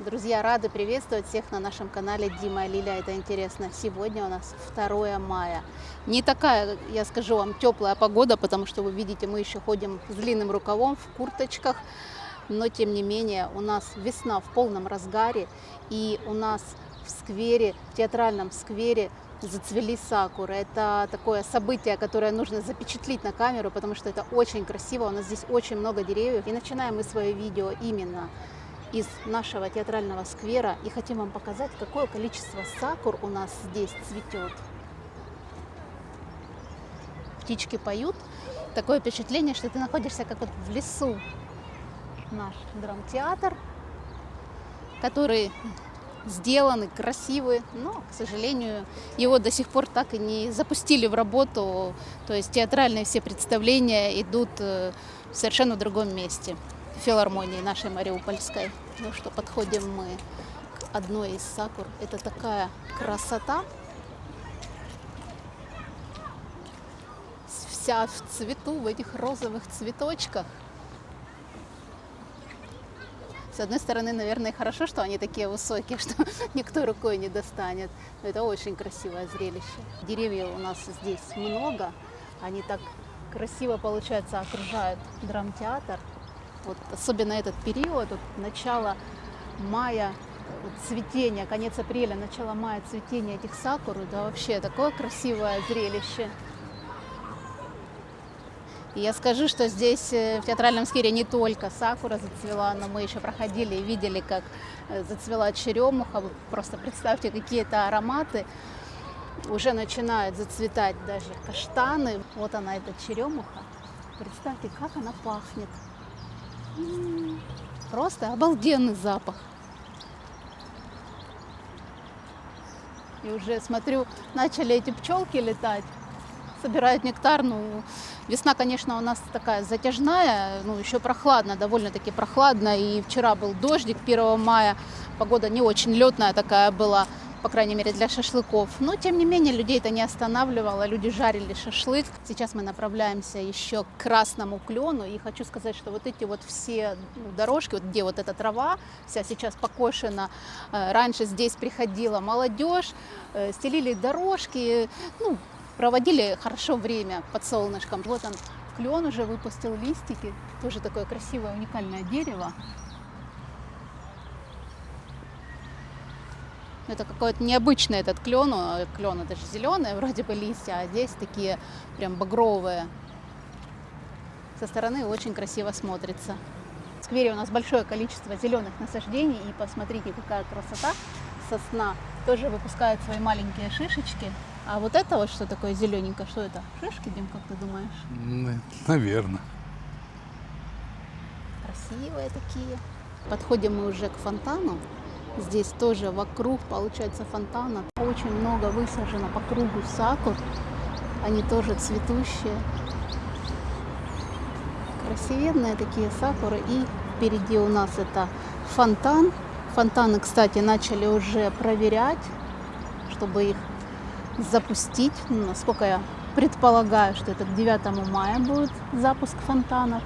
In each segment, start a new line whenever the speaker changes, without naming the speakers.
Друзья, рады приветствовать всех на нашем канале Дима и Лиля. Это интересно. Сегодня у нас 2 мая. Не такая, я скажу вам, теплая погода, потому что вы видите, мы еще ходим с длинным рукавом, в курточках. Но тем не менее, у нас весна в полном разгаре. И у нас в сквере, в театральном сквере зацвели сакуры. Это такое событие, которое нужно запечатлеть на камеру, потому что это очень красиво. У нас здесь очень много деревьев. И начинаем мы свое видео именно из нашего театрального сквера. И хотим вам показать, какое количество сакур у нас здесь цветет. Птички поют. Такое впечатление, что ты находишься как вот в лесу. Наш драмтеатр, который сделанный, красивый, но, к сожалению, его до сих пор так и не запустили в работу. То есть театральные все представления идут в совершенно другом месте, в филармонии нашей мариупольской. Ну что, подходим мы к одной из сакур. Это такая красота, вся в цвету, в этих розовых цветочках. С одной стороны, наверное, хорошо, что они такие высокие, что никто рукой не достанет. Но это очень красивое зрелище. Деревьев у нас здесь много. Они так красиво, получается, окружают драмтеатр. Вот особенно этот период, вот начало мая, вот цветение, конец апреля, начало мая, цветение этих сакур. Да вообще такое красивое зрелище. И я скажу, что здесь в театральном сквере не только сакура зацвела, но мы еще проходили и видели, как зацвела черемуха. Вы просто представьте, какие-то ароматы. Уже начинают зацветать даже каштаны. Вот она, эта черемуха. Представьте, как она пахнет. Просто обалденный запах. И уже смотрю, начали эти пчелки летать. Собирают нектар. Ну, весна, конечно, у нас такая затяжная, ну, еще прохладно, довольно-таки прохладно. И вчера был дождик 1 мая, погода не очень летная такая была, по крайней мере, для шашлыков. Но, тем не менее, людей это не останавливало, люди жарили шашлык. Сейчас мы направляемся еще к красному клену. И хочу сказать, что вот эти вот все дорожки, вот где вот эта трава вся сейчас покошена, раньше здесь приходила молодежь, стелили дорожки, ну, проводили хорошо время под солнышком. Вот он, клен уже выпустил листики. Тоже такое красивое, уникальное дерево. Это какой-то необычный этот клен. Клен это же зеленые вроде бы листья, а здесь такие прям багровые. Со стороны очень красиво смотрится. В сквере у нас большое количество зеленых насаждений. И посмотрите, какая красота. Сосна тоже выпускает свои маленькие шишечки. А вот это вот что такое зелененькое? Что это? Шишки, Дим, как ты думаешь?
Наверное.
Красивые такие. Подходим мы уже к фонтану. Здесь тоже вокруг, получается, фонтана. Очень много высажено по кругу сакур. Они тоже цветущие. Красивенные такие сакуры. И впереди у нас это фонтан. Фонтаны, кстати, начали уже проверять, чтобы их запустить. Ну, насколько я предполагаю, что это к 9 мая будет запуск фонтанов.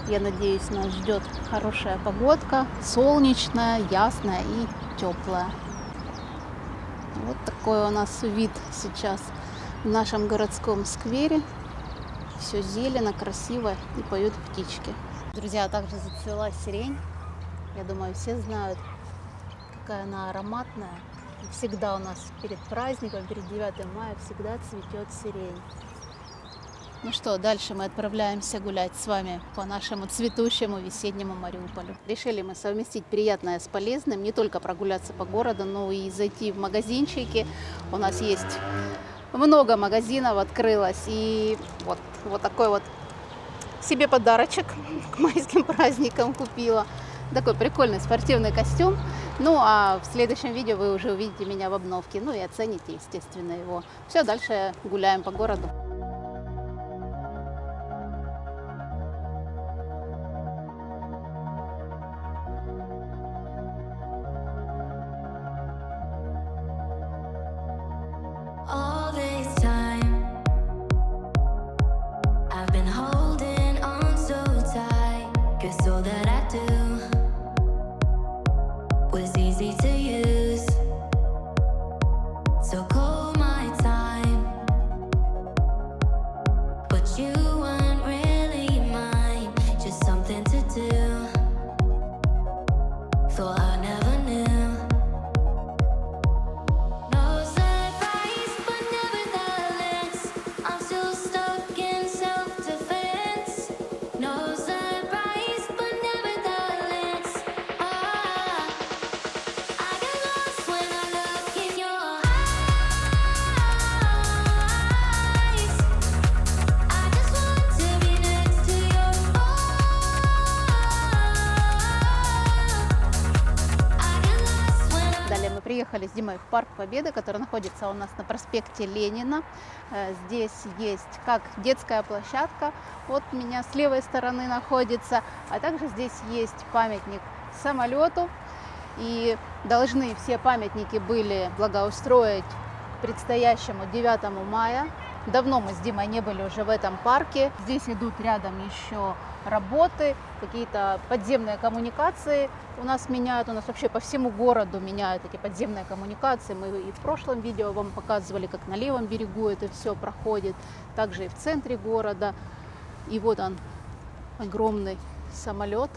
Я надеюсь, нас ждет хорошая погодка, солнечная, ясная и теплая. Вот такой у нас вид сейчас в нашем городском сквере. Все зелено, красиво и поют птички. Друзья, также зацвела сирень. Я думаю, все знают, какая она ароматная. И всегда у нас перед праздником, перед 9 мая, всегда цветет сирень. Ну что, дальше мы отправляемся гулять с вами по нашему цветущему весеннему Мариуполю. Решили мы совместить приятное с полезным, не только прогуляться по городу, но и зайти в магазинчики. У нас есть много магазинов, открылось. И вот такой вот себе подарочек к майским праздникам купила. Такой прикольный спортивный костюм. Ну, а в следующем видео вы уже увидите меня в обновке. Ну и оцените, естественно, его. Все, дальше гуляем по городу.
All this time, I've been holding on so tight, 'cause all that I do was easy to use. So call my time, but you weren't really mine, just something to do. Thought I never knew. No surprise, but nevertheless, I'm still stuck in self-defense. No surprise, but nevertheless, I get lost when I look in your eyes. I just want to be next to your
Далее мы приехали с Димой в Парк Победы, который находится у нас на проспекте Ленина. Здесь есть как детская площадка, вот у меня с левой стороны находится, а также здесь есть памятник самолету. И должны все памятники были благоустроить к предстоящему 9 мая. Давно мы с Димой не были уже в этом парке. Здесь идут рядом еще работы, какие-то подземные коммуникации у нас меняют. У нас вообще по всему городу меняют эти подземные коммуникации. Мы и в прошлом видео вам показывали, как на левом берегу это все проходит, также и в центре города. И вот он, огромный самолет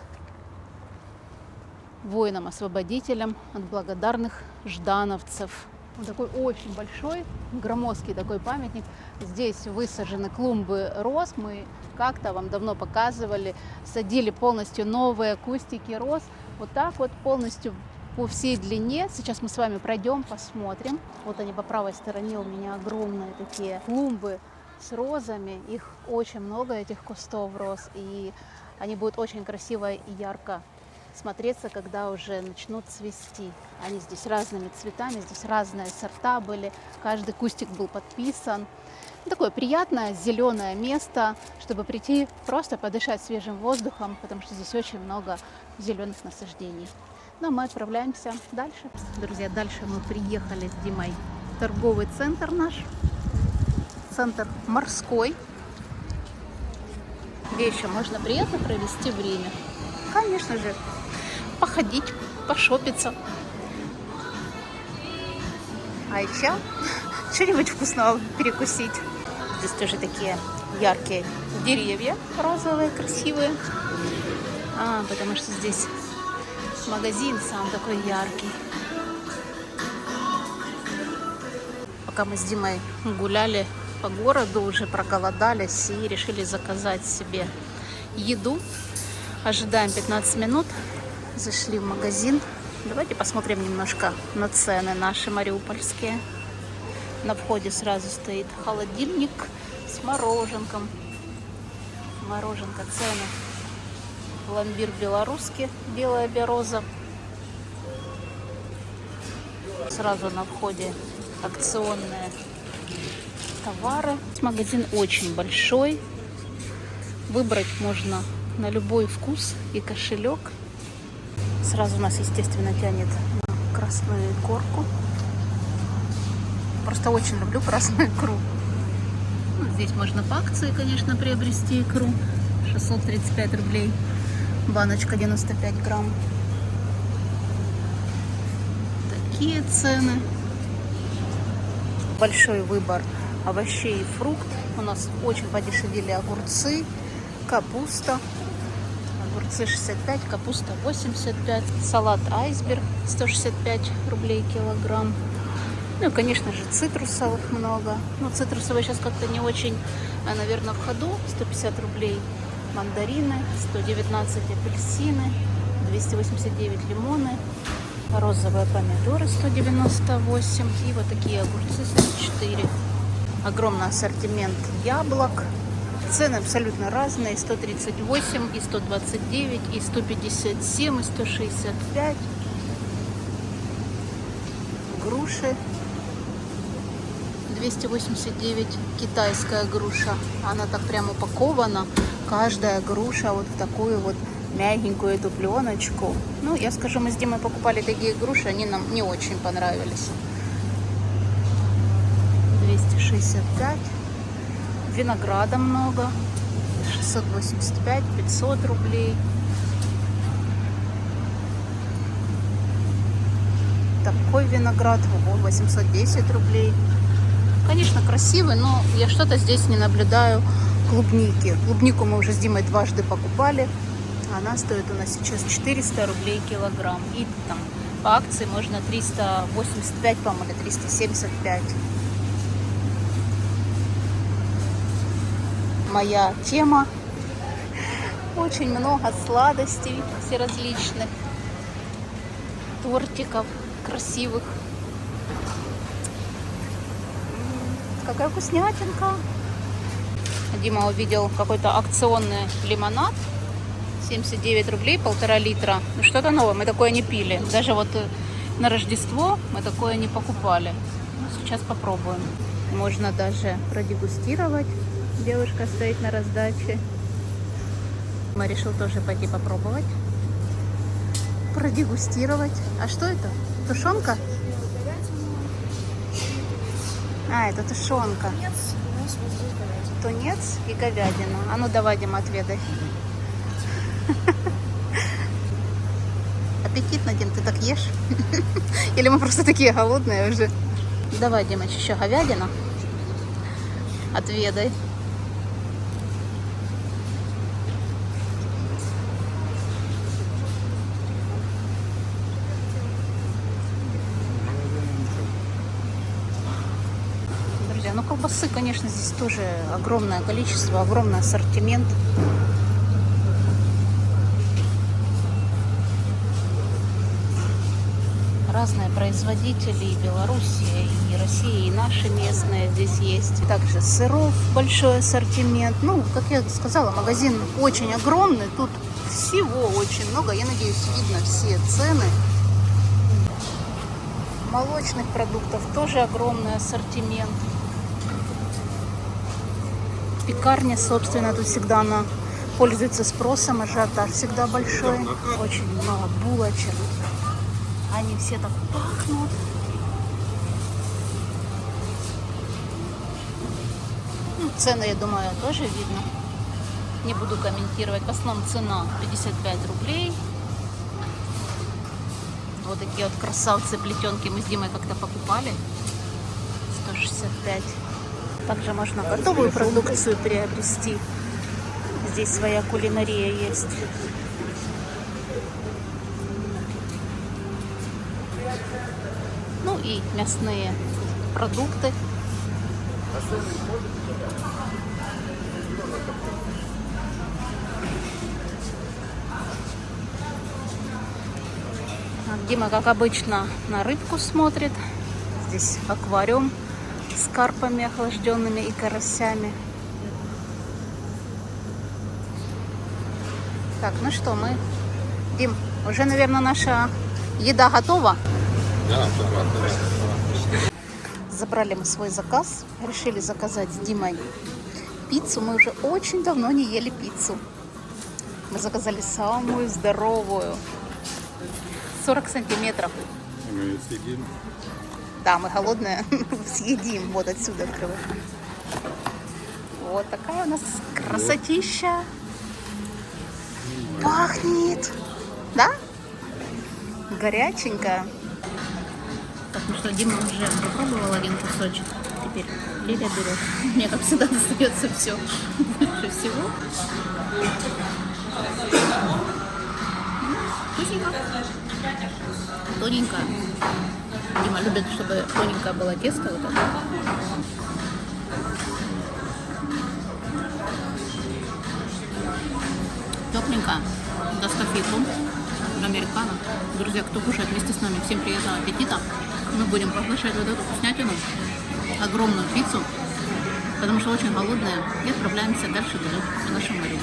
воинам-освободителям от благодарных ждановцев. Он такой очень большой, громоздкий такой памятник. Здесь высажены клумбы роз. Мы как-то вам давно показывали, садили полностью новые кустики роз. Вот так вот полностью по всей длине. Сейчас мы с вами пройдем, посмотрим. Вот они по правой стороне у меня огромные такие клумбы с розами. Их очень много, этих кустов роз. И они будут очень красиво и ярко смотреться, когда уже начнут цвести. Они здесь разными цветами, здесь разные сорта были, каждый кустик был подписан. Такое приятное зеленое место, чтобы прийти просто подышать свежим воздухом, потому что здесь очень много зеленых насаждений. Ну а мы отправляемся дальше. Друзья, дальше мы приехали с Димой в торговый центр наш, центр морской, где еще можно приятно провести время. Конечно же, походить, пошопиться. А еще что-нибудь вкусного перекусить. Здесь тоже такие яркие деревья, розовые, красивые. Потому что здесь магазин сам такой яркий. Пока мы с Димой гуляли по городу, уже проголодались и решили заказать себе еду. Ожидаем 15 минут. Зашли в магазин. Давайте посмотрим немножко на цены наши мариупольские. На входе сразу стоит холодильник с мороженком. Мороженка, цены. Пломбир белорусский, белая береза. Сразу на входе акционные товары. Магазин очень большой. Выбрать можно на любой вкус и кошелек. Сразу нас, естественно, тянет на красную икорку. Просто очень люблю красную икру. Здесь можно по акции, конечно, приобрести икру. 635 рублей. Баночка 95 грамм. Такие цены. Большой выбор овощей и фруктов. У нас очень подешевели огурцы, капуста. Огурцы 65, капуста 85. Салат айсберг 165 рублей килограмм. Ну и, конечно же, цитрусовых много. Ну, цитрусовые сейчас как-то не очень, наверное, в ходу. 150 рублей мандарины, 119 апельсины, 289 лимоны, розовые помидоры 198 и вот такие огурцы 104. Огромный ассортимент яблок. Цены абсолютно разные. 138, и 129, и 157, и 165. Груши 289, китайская груша. Она так прям упакована. Каждая груша вот в такую вот мягенькую эту пленочку. Ну, я скажу, мы с Димой покупали такие груши, они нам не очень понравились. 265. Винограда много. 685, 500 рублей. такой виноград, ого, 810 рублей. Конечно, красивый, но я что-то здесь не наблюдаю клубники. Клубнику мы уже с Димой дважды покупали. Она стоит у нас сейчас 400 рублей килограмм. И там по акции можно 385, по-моему, или 375. Моя тема. Очень много сладостей всеразличных, тортиков красивых. Какая вкуснятинка. Дима увидел какой-то акционный лимонад. 79 рублей, 1,5 литра. Ну, что-то новое, мы такое не пили. Даже вот на Рождество мы такое не покупали. Ну, сейчас попробуем. Можно даже продегустировать. Девушка стоит на раздаче. Мы решил тоже пойти попробовать. Продегустировать. А что это? Тушенка? А, это тушенка. Тунец и говядина. А ну давай, Дима, отведай. Аппетитно, Дим, ты так ешь? Или мы просто такие голодные уже? Давай, Димыч, еще говядина. Отведай. Друзья, ну колбасы, конечно, здесь тоже огромное количество, огромный ассортимент. Разные производители, и Белоруссия, и Россия, и наши местные здесь есть. Также сыров большой ассортимент. Ну, как я сказала, магазин очень огромный. Тут всего очень много. Я надеюсь, видно все цены. Молочных продуктов тоже огромный ассортимент. Пекарня, собственно, тут всегда она пользуется спросом. Ажиотаж всегда большой. Очень много булочек. Они все так пахнут. Ну, цены, я думаю, тоже видно. Не буду комментировать. В основном цена 55 рублей. Вот такие вот красавцы плетенки мы с Димой как-то покупали. 165. Также можно готовую продукцию приобрести. Здесь своя кулинария есть. Ну и мясные продукты. Дима, как обычно, на рыбку смотрит. Здесь аквариум с карпами охлажденными и карасями. Так, ну что, мы... Дим, уже, наверное, наша еда готова?
Да, да.
Забрали мы свой заказ. Решили заказать с Димой пиццу. Мы уже очень давно не ели пиццу. Мы заказали самую здоровую. 40 сантиметров.
Мы ее съедим.
Да, мы голодные. Съедим. Вот отсюда открываем. Вот такая у нас красотища. Пахнет. Да? Горяченькая. Так, ну что, Дима уже попробовал один кусочек. Теперь Лиля берет. Мне, как всегда, достается все. Больше всего. Вкусненько. Тоненькая. Дима любит, чтобы тоненькое было тесто. Вот это. Тепленькая. Доставку. Американо. Друзья, кто кушает вместе с нами, всем приятного аппетита. Мы будем поглощать вот эту вкуснятину, огромную пиццу, потому что очень голодные, и отправляемся дальше туда, по нашему морю.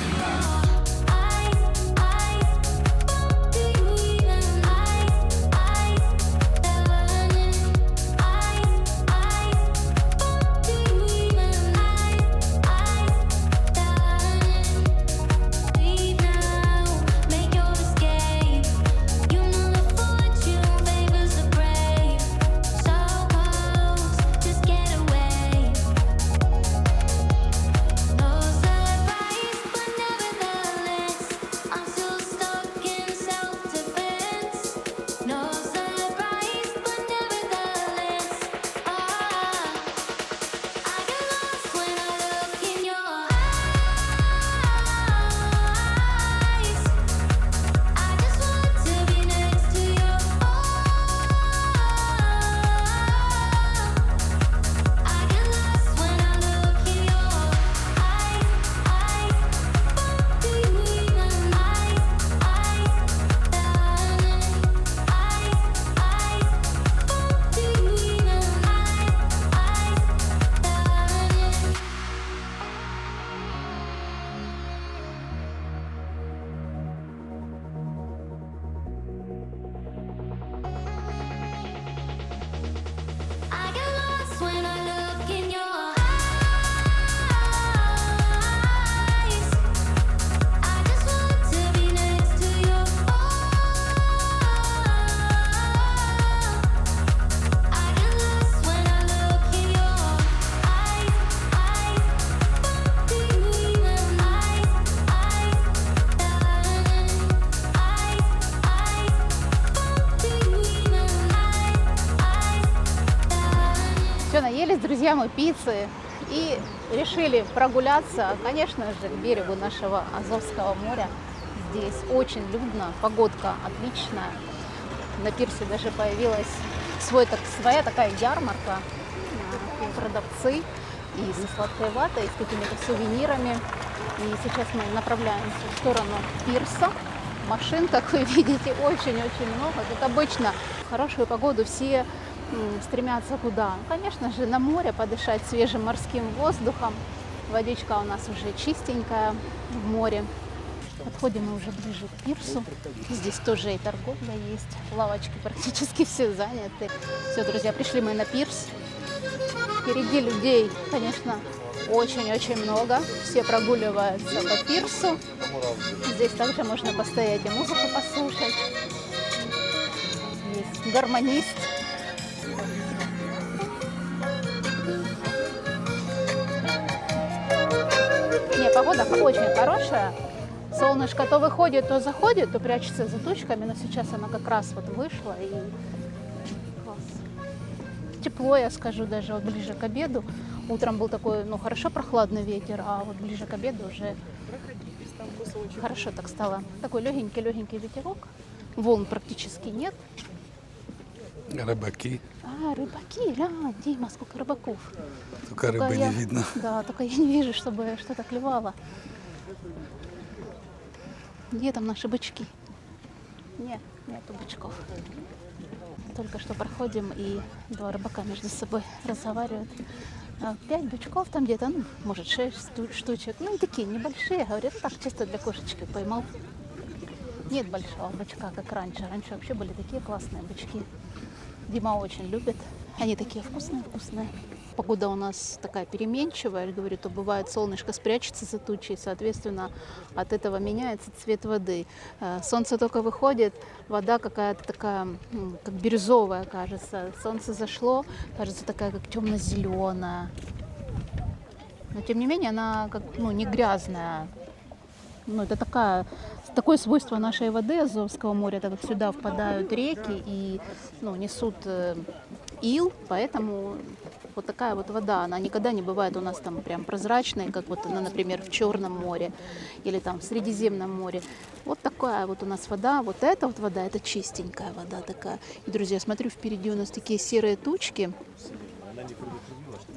Наелись, друзья, мы пиццы и решили прогуляться, конечно же, к берегу нашего Азовского моря. Здесь очень людно, погодка отличная. На пирсе даже появилась своя такая ярмарка, продавцы и со сладкой ватой, и с какими-то сувенирами. И сейчас мы направляемся в сторону пирса. Машин, как вы видите, очень-очень много. Как обычно, в хорошую погоду все стремятся куда? Конечно же, на море подышать свежим морским воздухом. Водичка у нас уже чистенькая в море. Подходим мы уже ближе к пирсу. Здесь тоже и торговля есть. Лавочки практически все заняты. Все, друзья, пришли мы на пирс. Впереди людей, конечно, очень-очень много. Все прогуливаются по пирсу. Здесь также можно постоять и музыку послушать. Есть гармонист. Не, погода очень хорошая. Солнышко то выходит, то заходит, то прячется за тучками. Но сейчас она как раз вот вышла. И класс. Тепло, я скажу, даже вот ближе к обеду. Утром был такой, хорошо прохладный ветер, а вот ближе к обеду уже хорошо так стало. Такой легенький ветерок. Волн практически нет.
Рыбаки.
Рыбаки, Дима, сколько рыбаков.
Только рыбы не видно.
Да, только я не вижу, чтобы что-то клевало. Где там наши бычки? Нету бычков. Только что проходим, и два рыбака между собой разговаривают. 5 бычков там где-то, может 6 штучек. И такие небольшие, говорят, так чисто для кошечки поймал. Нет большого бычка, как раньше. Раньше вообще были такие классные бычки. Дима очень любит. Они такие вкусные. Погода у нас такая переменчивая, говорю, то бывает солнышко спрячется за тучей, соответственно, от этого меняется цвет воды. Солнце только выходит, вода какая-то такая, как бирюзовая, кажется. Солнце зашло, кажется, такая, как темно-зеленая. Но, тем не менее, она как, не грязная. Это такое свойство нашей воды Азовского моря, так как сюда впадают реки и несут ил, поэтому вот такая вот вода, она никогда не бывает у нас там прям прозрачной, как вот она, например, в Черном море или там в Средиземном море. Вот такая вот у нас вода, вот эта вот вода, это чистенькая вода такая. И, друзья, смотрю, впереди у нас такие серые тучки.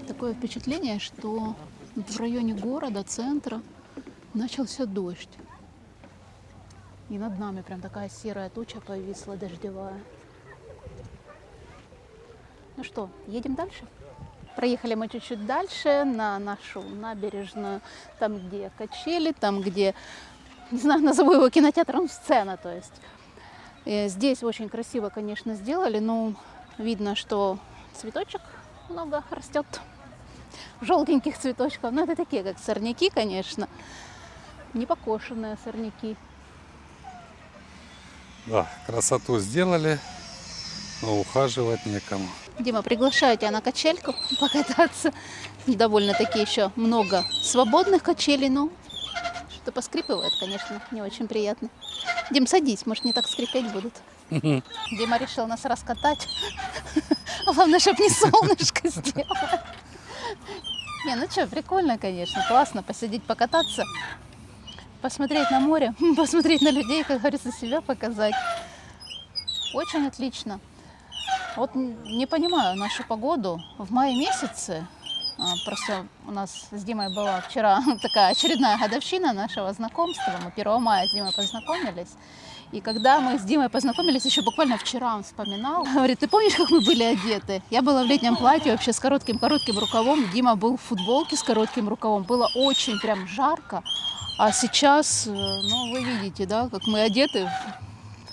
Такое впечатление, что в районе города, центра, начался дождь. И над нами прям такая серая туча повисла, дождевая. Ну что, едем дальше? Проехали мы чуть-чуть дальше на нашу набережную, там, где качели, там, где, не знаю, назову его кинотеатром, сцена, то есть. И здесь очень красиво, конечно, сделали, но видно, что цветочек много растет, желтеньких цветочков. Это такие, как сорняки, конечно, не покошенные сорняки.
Да, красоту сделали, но ухаживать некому.
Дима, приглашаю тебя на качельку покататься. Довольно-таки еще много свободных качелей, но что-то поскрипывает, конечно, не очень приятно. Дим, садись, может, не так скрипеть будут. Дима решил нас раскатать. Главное, чтобы не солнышко сделало. Прикольно, конечно, классно посидеть, покататься, посмотреть на море, посмотреть на людей, как говорится, себя показать. Очень отлично. Вот не понимаю нашу погоду в мае месяце. Просто у нас с Димой была вчера такая очередная годовщина нашего знакомства. Мы 1 мая с Димой познакомились. И когда мы с Димой познакомились, еще буквально вчера он вспоминал. Говорит, ты помнишь, как мы были одеты? Я была в летнем платье вообще с коротким рукавом. Дима был в футболке с коротким рукавом. Было очень прям жарко. А сейчас, вы видите, да, как мы одеты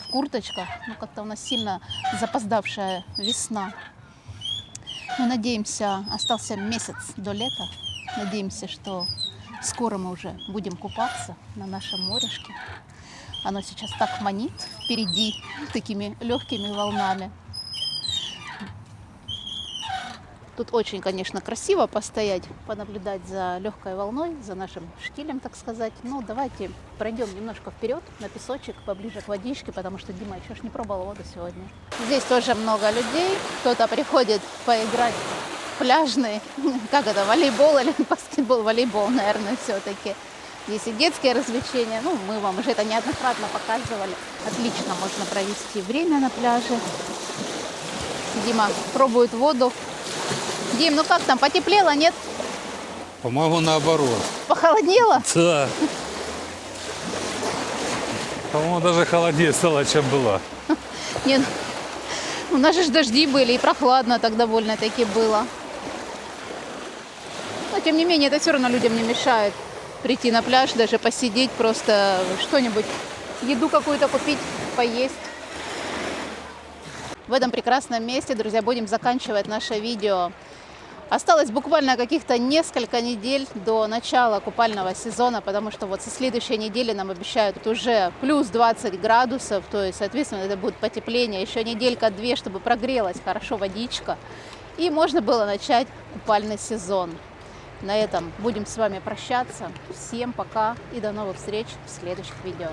в курточках. Как-то у нас сильно запоздавшая весна. Мы надеемся, остался месяц до лета. Надеемся, что скоро мы уже будем купаться на нашем морешке. Оно сейчас так манит впереди такими легкими волнами. Тут очень, конечно, красиво постоять, понаблюдать за легкой волной, за нашим штилем, так сказать. Давайте пройдем немножко вперед на песочек, поближе к водичке, потому что Дима еще не пробовал воду сегодня. Здесь тоже много людей. Кто-то приходит поиграть пляжный, как это, волейбол или баскетбол, волейбол, наверное, все-таки. Здесь и детские развлечения, ну, мы вам уже это неоднократно показывали. Отлично можно провести время на пляже. Дима пробует воду. Дим, ну как там, потеплело, нет?
По-моему, наоборот.
Похолодело?
Да. По-моему, даже холоднее стало, чем было.
Нет, у нас же дожди были, и прохладно так довольно-таки было. Но, тем не менее, это все равно людям не мешает прийти на пляж, даже посидеть, просто что-нибудь, еду какую-то купить, поесть. В этом прекрасном месте, друзья, будем заканчивать наше видео. Осталось буквально каких-то несколько недель до начала купального сезона, потому что вот со следующей недели нам обещают уже плюс 20 градусов, то есть, соответственно, это будет потепление, еще неделька-две, чтобы прогрелась хорошо водичка, и можно было начать купальный сезон. На этом будем с вами прощаться. Всем пока и до новых встреч в следующих видео.